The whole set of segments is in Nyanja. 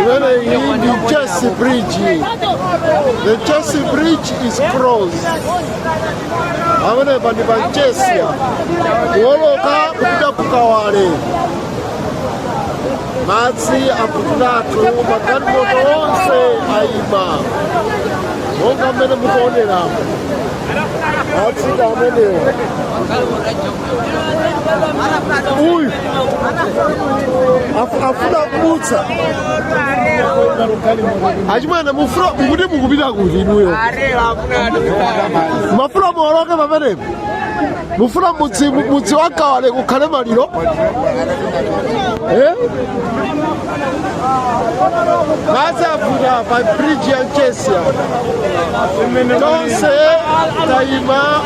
Even in the Chelsea Bridge, the Chelsea Bridge is closed. Amene pandi panchesi Sawoloka kupita kukawale. Madzi aputulatu magalimoto onse ayima. Monga mmene mukuonera. Madzi amenewo. Uyu afuna kubutsa. Achimwana mufuna kuti mukupita kuti inuyo. Mafuna muwoloke pamenepo. Mufuna mudzi wakawale kukhale maliro. Madzi avuta pa bridge ya Chelsea. Tonse tayima.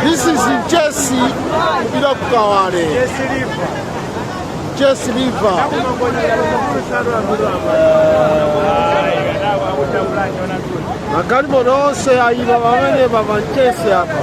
This is in Chelsea, bila kukawale. Chelsea River. Magalimoto onse ayima pamene pa Chelsea hapa.